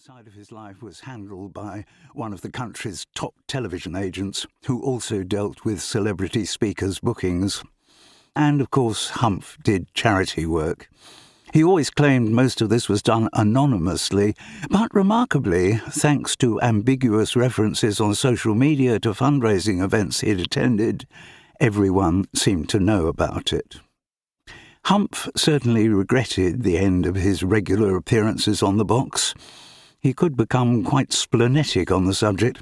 side of his life was handled by one of the country's top television agents, who also dealt with celebrity speakers' bookings. And, of course, Humph did charity work. He always claimed most of this was done anonymously, but remarkably, thanks to ambiguous references on social media to fundraising events he'd attended, everyone seemed to know about it. Humph certainly regretted the end of his regular appearances on the box. He could become quite splenetic on the subject.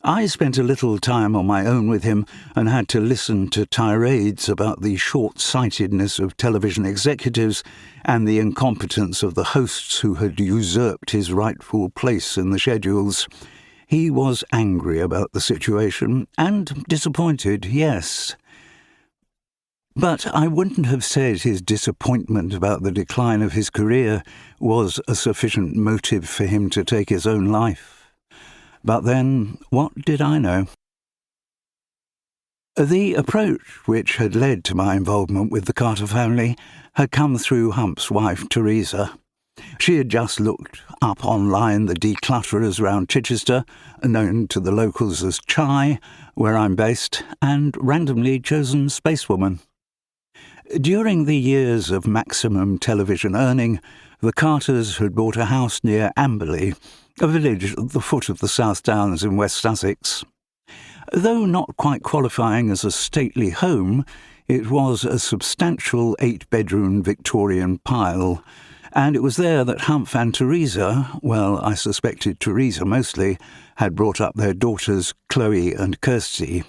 I spent a little time on my own with him and had to listen to tirades about the short-sightedness of television executives and the incompetence of the hosts who had usurped his rightful place in the schedules. He was angry about the situation, and disappointed, yes. But I wouldn't have said his disappointment about the decline of his career was a sufficient motive for him to take his own life. But then, what did I know? The approach which had led to my involvement with the Carter family had come through Humph's wife, Teresa. She had just looked up online the declutterers round Chichester, known to the locals as Chai, where I'm based, and randomly chosen Spacewoman. During the years of maximum television earning, the Carters had bought a house near Amberley, a village at the foot of the South Downs in West Sussex. Though not quite qualifying as a stately home, it was a substantial 8-bedroom Victorian pile, and it was there that Humph and Teresa, well, I suspected Teresa mostly, had brought up their daughters Chloe and Kirsty.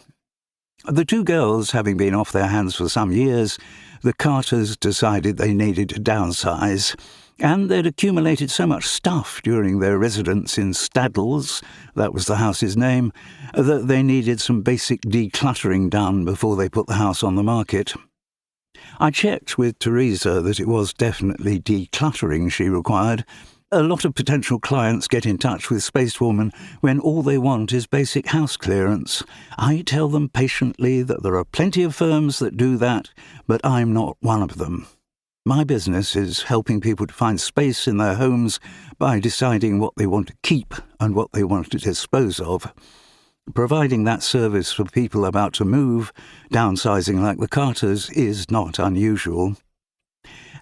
The two girls having been off their hands for some years, the Carters decided they needed to downsize, and they'd accumulated so much stuff during their residence in Staddles, that was the house's name, that they needed some basic decluttering done before they put the house on the market. I checked with Teresa that it was definitely decluttering she required. A lot of potential clients get in touch with Spacewoman when all they want is basic house clearance. I tell them patiently that there are plenty of firms that do that, but I'm not one of them. My business is helping people to find space in their homes by deciding what they want to keep and what they want to dispose of. Providing that service for people about to move, downsizing like the Carters, is not unusual.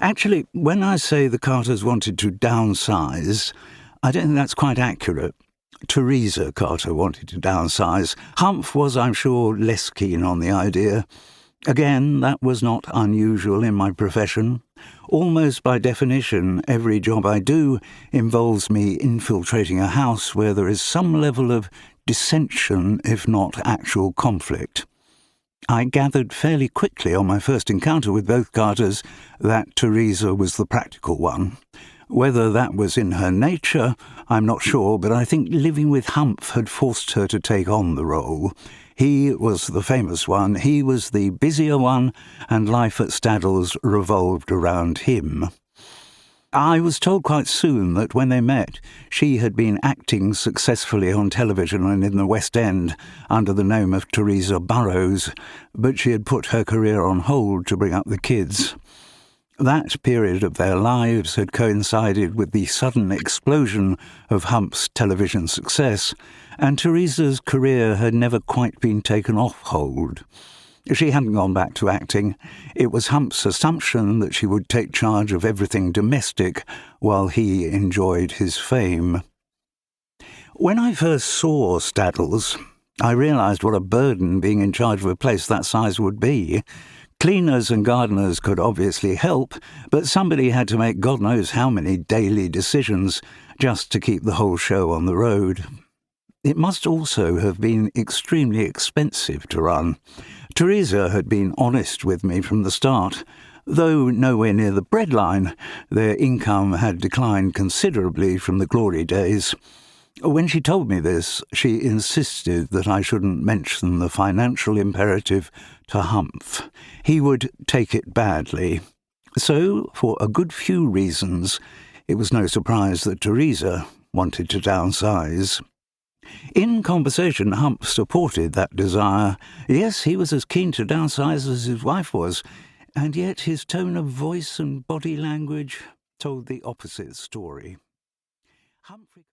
Actually, when I say the Carters wanted to downsize, I don't think that's quite accurate. Teresa Carter wanted to downsize. Humph was, I'm sure, less keen on the idea. Again, that was not unusual in my profession. Almost by definition, every job I do involves me infiltrating a house where there is some level of dissension, if not actual conflict. I gathered fairly quickly on my first encounter with both Carters that Teresa was the practical one. Whether that was in her nature, I'm not sure, but I think living with Humph had forced her to take on the role. He was the famous one, he was the busier one, and life at Staddles revolved around him. I was told quite soon that when they met, she had been acting successfully on television and in the West End under the name of Teresa Burrows, but she had put her career on hold to bring up the kids. That period of their lives had coincided with the sudden explosion of Humph's television success, and Teresa's career had never quite been taken off hold. She hadn't gone back to acting. It was Humph's assumption that she would take charge of everything domestic while he enjoyed his fame. When I first saw Staddles, I realised what a burden being in charge of a place that size would be. Cleaners and gardeners could obviously help, but somebody had to make God knows how many daily decisions just to keep the whole show on the road. It must also have been extremely expensive to run. Teresa had been honest with me from the start. Though nowhere near the breadline, their income had declined considerably from the glory days. When she told me this, she insisted that I shouldn't mention the financial imperative to Humph. He would take it badly. So, for a good few reasons, it was no surprise that Teresa wanted to downsize. In conversation, Humph supported that desire. Yes, he was as keen to downsize as his wife was, and yet his tone of voice and body language told the opposite story. Humphrey